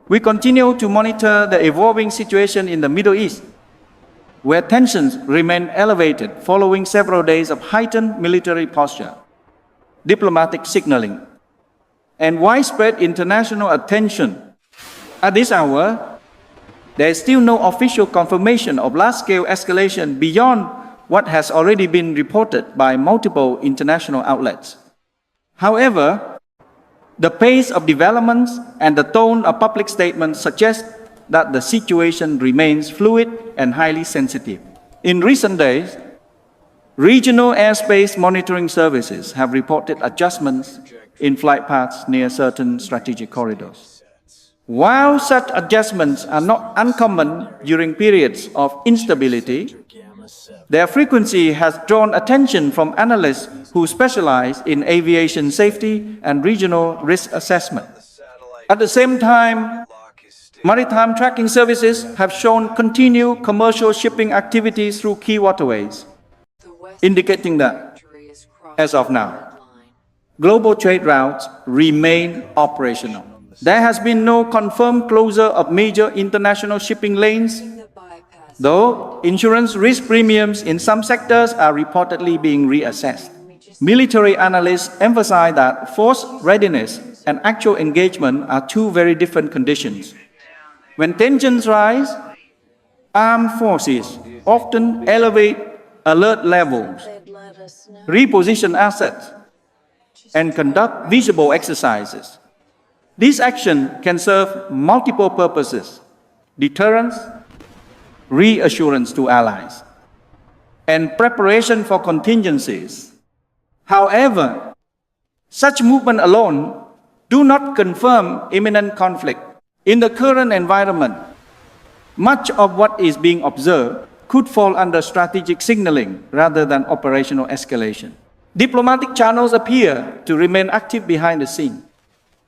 We continue to monitor the evolving situation in the Middle East, where tensions remain elevated following several days of heightened military posture, diplomatic signaling, and widespread international attention. At this hour, there is still no official confirmation of large-scale escalation beyond what has already been reported by multiple international outlets. However, the pace of developments and the tone of public statements suggest that the situation remains fluid and highly sensitive. In recent days, regional airspace monitoring services have reported adjustments in flight paths near certain strategic corridors. While such adjustments are not uncommon during periods of instability, their frequency has drawn attention from analysts who specialize in aviation safety and regional risk assessment. At the same time, maritime tracking services have shown continued commercial shipping activities through key waterways, indicating that, as of now, global trade routes remain operational. There has been no confirmed closure of major international shipping lanes, though insurance risk premiums in some sectors are reportedly being reassessed. Military analysts emphasize that force readiness and actual engagement are two very different conditions. When tensions rise, armed forces often elevate alert levels, reposition assets, and conduct visible exercises. This action can serve multiple purposes: deterrence, reassurance to allies, and preparation for contingencies. However, such movement alone do not confirm imminent conflict. In the current environment, much of what is being observed could fall under strategic signaling rather than operational escalation. Diplomatic channels appear to remain active behind the scene.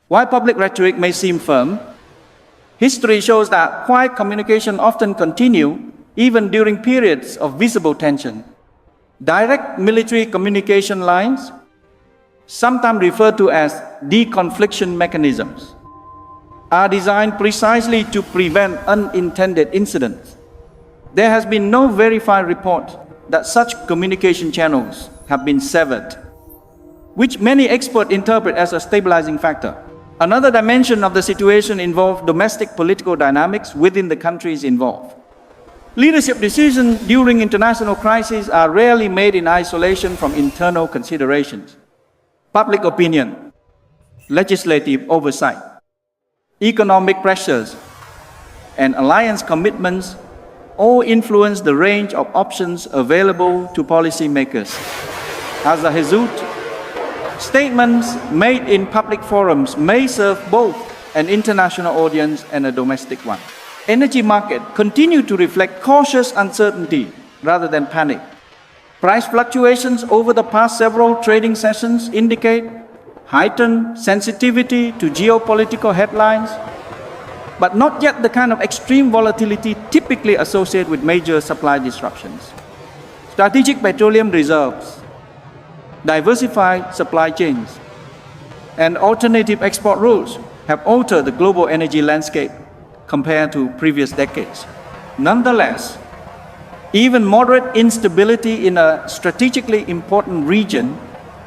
While public rhetoric may seem firm, history shows that quiet communication often continues even during periods of visible tension. Direct military communication lines, sometimes referred to as deconfliction mechanisms, are designed precisely to prevent unintended incidents. There has been no verified report that such communication channels have been severed, which many experts interpret as a stabilizing factor. Another dimension of the situation involves domestic political dynamics within the countries involved. Leadership decisions during international crises are rarely made in isolation from internal considerations. Public opinion, legislative oversight, economic pressures, and alliance commitments all influence the range of options available to policymakers. As a result, statements made in public forums may serve both an international audience and a domestic one. Energy markets continue to reflect cautious uncertainty rather than panic. Price fluctuations over the past several trading sessions indicate heightened sensitivity to geopolitical headlines, but not yet the kind of extreme volatility typically associated with major supply disruptions. Strategic petroleum reserves, diversified supply chains, and alternative export routes have altered the global energy landscape compared to previous decades. Nonetheless, even moderate instability in a strategically important region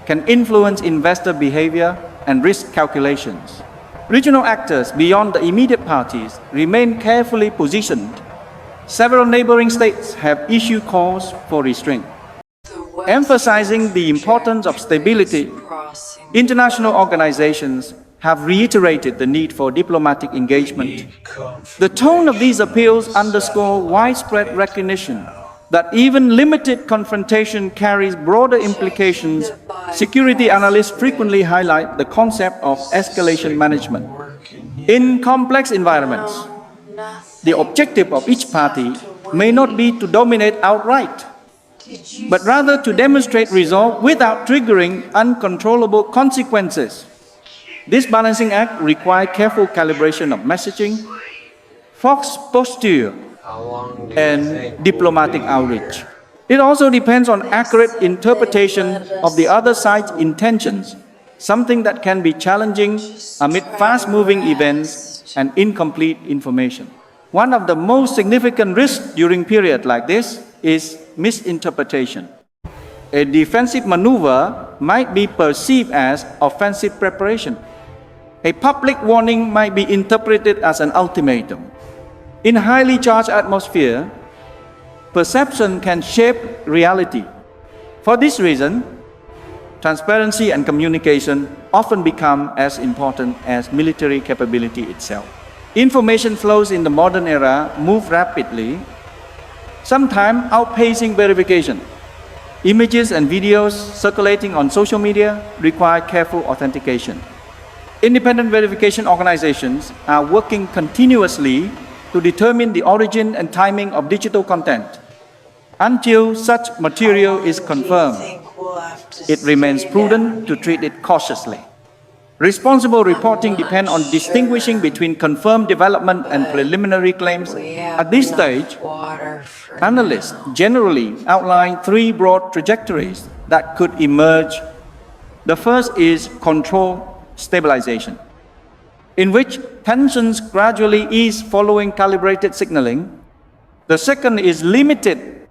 can influence investor behavior and risk calculations. Regional actors beyond the immediate parties remain carefully positioned. Several neighboring states have issued calls for restraint. Emphasizing the importance of stability, international organizations have reiterated the need for diplomatic engagement. The tone of these appeals underscore widespread recognition that even limited confrontation carries broader implications. Security analysts frequently highlight the concept of escalation management. In complex environments, the objective of each party may not be to dominate outright, but rather to demonstrate resolve without triggering uncontrollable consequences. This balancing act requires careful calibration of messaging, force posture, and diplomatic outreach. It also depends on accurate interpretation of the other side's intentions, something that can be challenging amid fast-moving events and incomplete information. One of the most significant risks during period like this is misinterpretation. A defensive maneuver might be perceived as offensive preparation. A public warning might be interpreted as an ultimatum. In a highly charged atmosphere, perception can shape reality. For this reason, transparency and communication often become as important as military capability itself. Information flows in the modern era move rapidly, sometimes outpacing verification. Images and videos circulating on social media require careful authentication. Independent verification organizations are working continuously to determine the origin and timing of digital content. Until such material is confirmed, it remains prudent to treat it cautiously. Responsible reporting depends on distinguishing between confirmed development and preliminary claims. At this stage, analysts generally outline three broad trajectories that could emerge. The first is control stabilization, in which tensions gradually ease following calibrated signaling. The second is limited,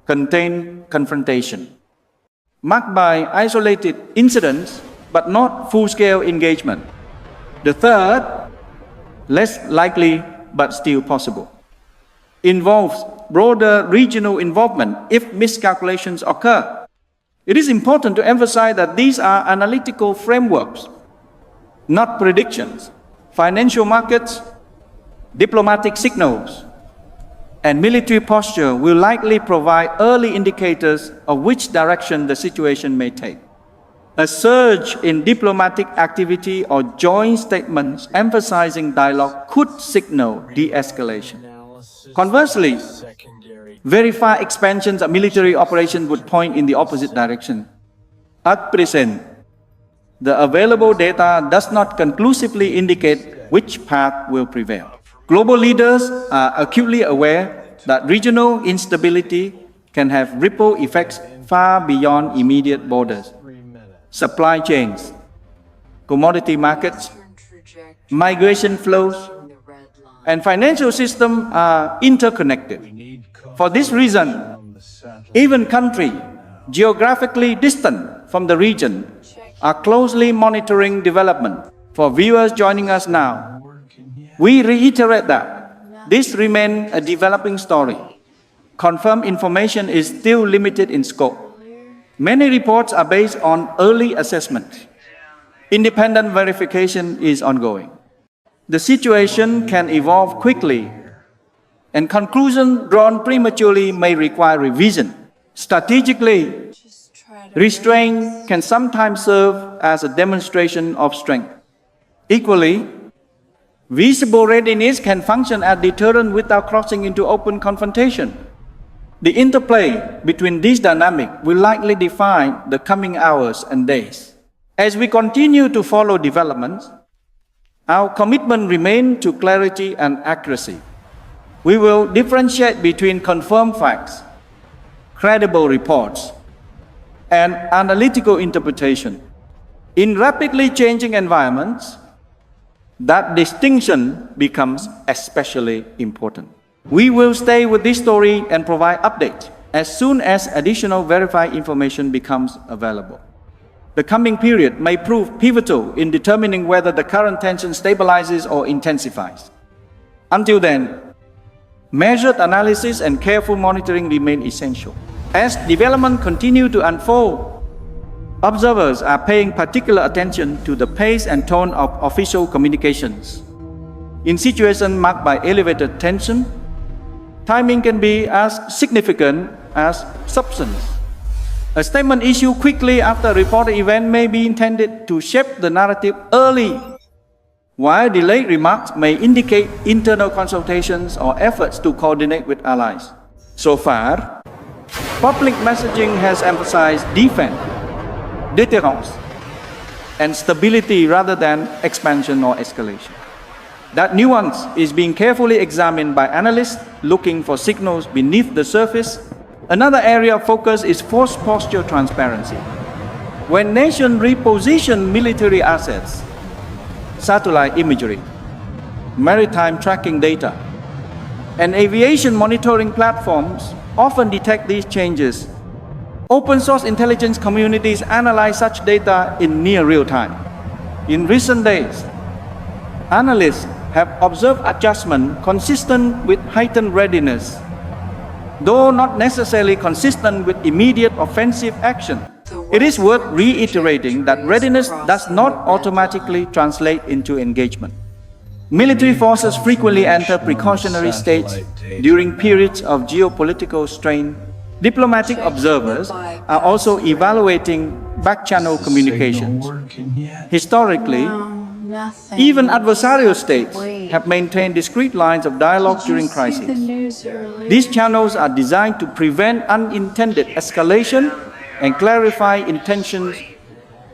contained confrontation, marked by isolated incidents but not full-scale engagement. The third, less likely but still possible, involves broader regional involvement if miscalculations occur. It is important to emphasize that these are analytical frameworks, not predictions. Financial markets, diplomatic signals, and military posture will likely provide early indicators of which direction the situation may take. A surge in diplomatic activity or joint statements emphasizing dialogue could signal de-escalation. Conversely, verified expansions of military operations would point in the opposite direction. At present, the available data does not conclusively indicate which path will prevail. Global leaders are acutely aware that regional instability can have ripple effects far beyond immediate borders. Supply chains, commodity markets, migration flows, and financial systems are interconnected. For this reason, even countries geographically distant from the region are closely monitoring development. For viewers joining us now, we reiterate that this remains a developing story. Confirmed information is still limited in scope. Many reports are based on early assessment. Independent verification is ongoing. The situation can evolve quickly, and conclusions drawn prematurely may require revision. Strategically, restraint can sometimes serve as a demonstration of strength. Equally, visible readiness can function as deterrent without crossing into open confrontation. The interplay between these dynamics will likely define the coming hours and days. As we continue to follow developments, our commitment remains to clarity and accuracy. We will differentiate between confirmed facts, credible reports, and analytical interpretation. In rapidly changing environments, that distinction becomes especially important. We will stay with this story and provide updates as soon as additional verified information becomes available. The coming period may prove pivotal in determining whether the current tension stabilizes or intensifies. Until then, measured analysis and careful monitoring remain essential. As development continues to unfold, observers are paying particular attention to the pace and tone of official communications. In situations marked by elevated tension, timing can be as significant as substance. A statement issued quickly after a reported event may be intended to shape the narrative early, while delayed remarks may indicate internal consultations or efforts to coordinate with allies. So far, public messaging has emphasized defense, deterrence, and stability rather than expansion or escalation. That nuance is being carefully examined by analysts looking for signals beneath the surface. Another area of focus is force posture transparency. When nations reposition military assets, satellite imagery, maritime tracking data, and aviation monitoring platforms often detect these changes. Open source intelligence communities analyze such data in near real time. In recent days, analysts have observed adjustment consistent with heightened readiness, though not necessarily consistent with immediate offensive action. It is worth reiterating that readiness does not automatically translate into engagement. Military forces frequently enter precautionary states during periods of geopolitical strain. Diplomatic observers are also evaluating back-channel communications. Historically, even adversarial states have maintained discrete lines of dialogue during crises. These channels are designed to prevent unintended escalation and clarify intentions.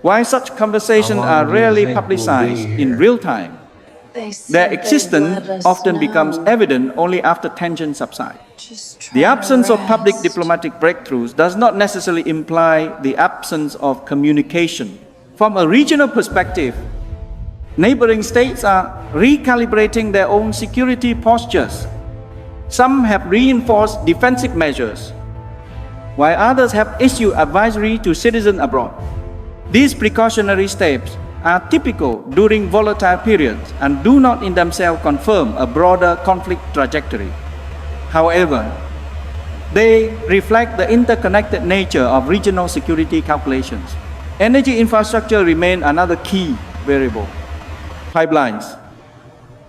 While such conversations are rarely publicized in real time, their existence often becomes evident only after tensions subside. The absence of public diplomatic breakthroughs does not necessarily imply the absence of communication. From a regional perspective, neighboring states are recalibrating their own security postures. Some have reinforced defensive measures, while others have issued advisory to citizens abroad. These precautionary steps are typical during volatile periods and do not in themselves confirm a broader conflict trajectory. However, they reflect the interconnected nature of regional security calculations. Energy infrastructure remains another key variable. Pipelines,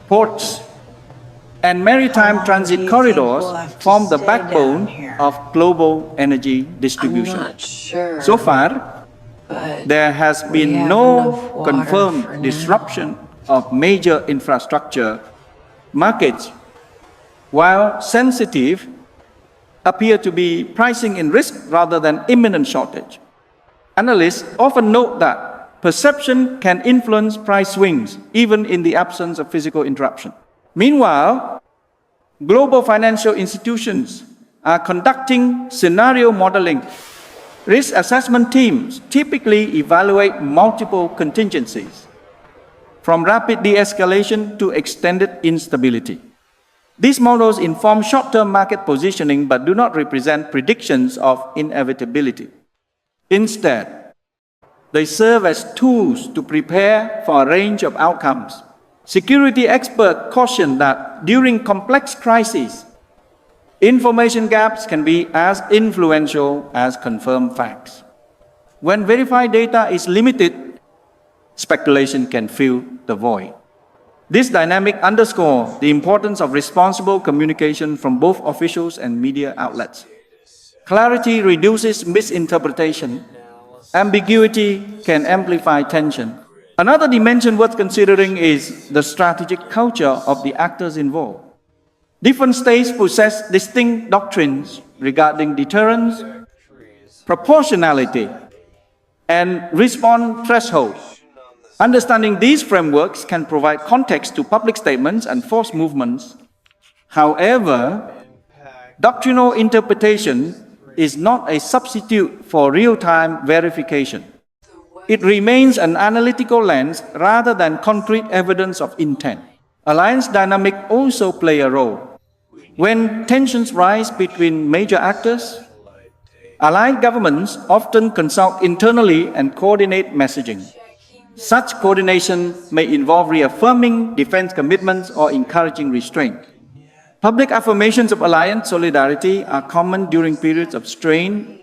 ports, and maritime transit corridors form the backbone of global energy distribution. So far, there has been no confirmed disruption of major infrastructure markets, while sensitive appear to be pricing in risk rather than imminent shortage. Analysts often note that perception can influence price swings even in the absence of physical interruption. Meanwhile, global financial institutions are conducting scenario modeling. Risk assessment teams typically evaluate multiple contingencies, from rapid de-escalation to extended instability. These models inform short-term market positioning but do not represent predictions of inevitability. Instead, they serve as tools to prepare for a range of outcomes. Security experts caution that during complex crises, information gaps can be as influential as confirmed facts. When verified data is limited, speculation can fill the void. This dynamic underscores the importance of responsible communication from both officials and media outlets. Clarity reduces misinterpretation. Ambiguity can amplify tension. Another dimension worth considering is the strategic culture of the actors involved. Different states possess distinct doctrines regarding deterrence, proportionality, and response thresholds. Understanding these frameworks can provide context to public statements and force movements. However, doctrinal interpretation is not a substitute for real-time verification. It remains an analytical lens rather than concrete evidence of intent. Alliance dynamics also play a role. When tensions rise between major actors, allied governments often consult internally and coordinate messaging. Such coordination may involve reaffirming defense commitments or encouraging restraint. Public affirmations of alliance solidarity are common during periods of strain,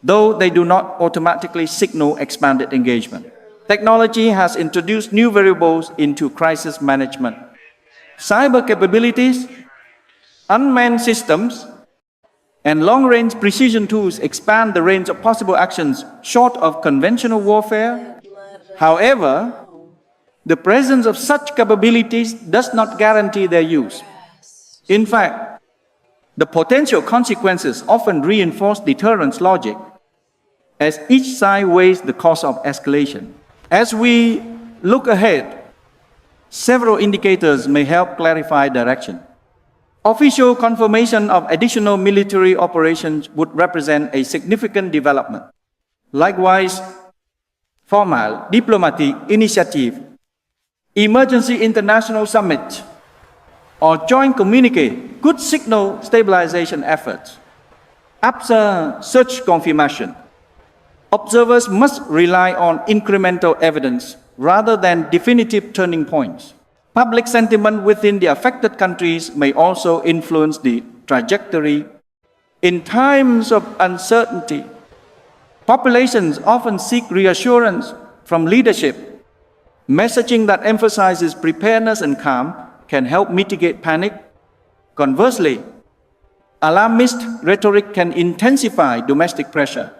though they do not automatically signal expanded engagement. Technology has introduced new variables into crisis management. Cyber capabilities, unmanned systems, and long-range precision tools expand the range of possible actions short of conventional warfare. However, the presence of such capabilities does not guarantee their use. In fact, the potential consequences often reinforce deterrence logic as each side weighs the cost of escalation. As we look ahead, several indicators may help clarify direction. Official confirmation of additional military operations would represent a significant development. Likewise, formal diplomatic initiative Emergency international summit or joint communique could signal stabilization efforts. After such confirmation, observers must rely on incremental evidence rather than definitive turning points. Public sentiment within the affected countries may also influence the trajectory. In times of uncertainty, populations often seek reassurance from leadership. Messaging that emphasizes preparedness and calm can help mitigate panic. Conversely, alarmist rhetoric can intensify domestic pressure.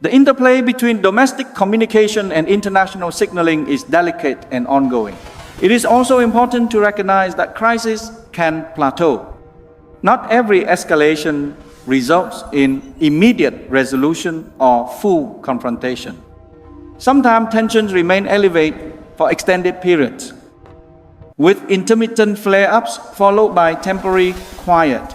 The interplay between domestic communication and international signaling is delicate and ongoing. It is also important to recognize that crises can plateau. Not every escalation results in immediate resolution or full confrontation. Sometimes tensions remain elevated for extended periods, with intermittent flare-ups followed by temporary quiet.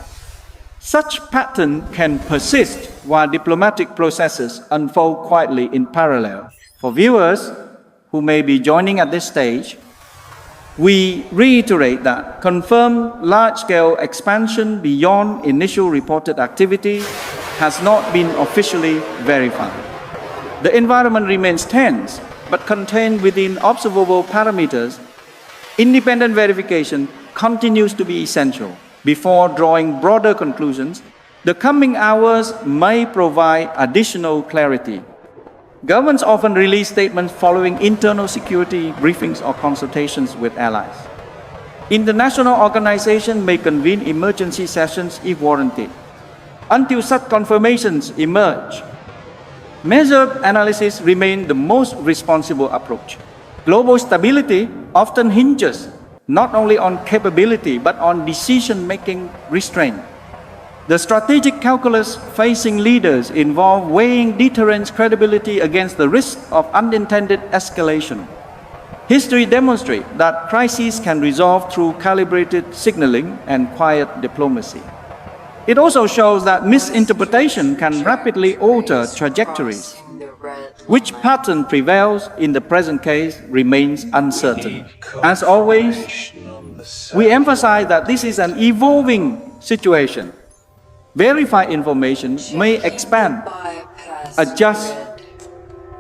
Such pattern can persist while diplomatic processes unfold quietly in parallel. For viewers who may be joining at this stage, we reiterate that confirmed large-scale expansion beyond initial reported activity has not been officially verified. The environment remains tense, but contained within observable parameters. Independent verification continues to be essential. Before drawing broader conclusions, the coming hours may provide additional clarity. Governments often release statements following internal security briefings or consultations with allies. International organizations may convene emergency sessions if warranted. Until such confirmations emerge, measured analysis remains the most responsible approach. Global stability often hinges not only on capability but on decision-making restraint. The strategic calculus facing leaders involve weighing deterrence credibility against the risk of unintended escalation. History demonstrates that crises can resolve through calibrated signaling and quiet diplomacy. It also shows that misinterpretation can rapidly alter trajectories. Which pattern prevails in the present case remains uncertain. As always, we emphasize that this is an evolving situation. Verified information may expand, adjust,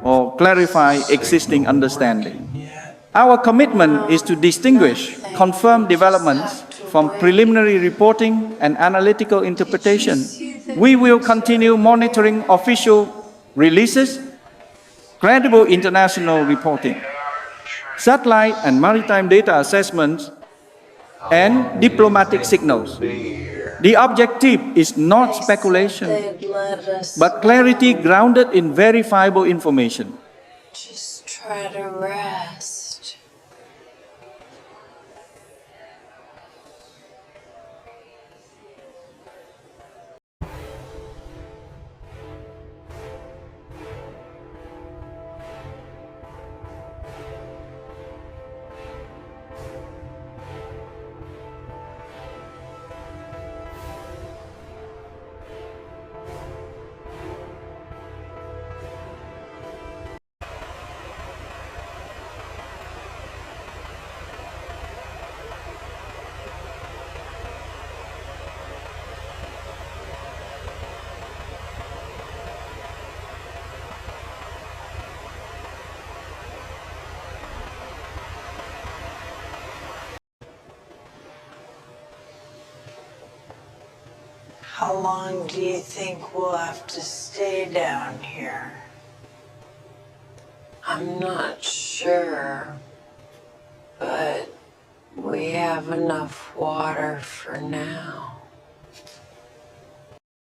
or clarify existing understanding. Our commitment is to distinguish confirmed developments from preliminary reporting and analytical interpretation. We will continue monitoring official releases, credible international reporting, satellite and maritime data assessments, and diplomatic signals. The objective is not speculation, but clarity grounded in verifiable information. Just try to rest. How long do you think we'll have to stay down here? I'm not sure, but we have enough water for now.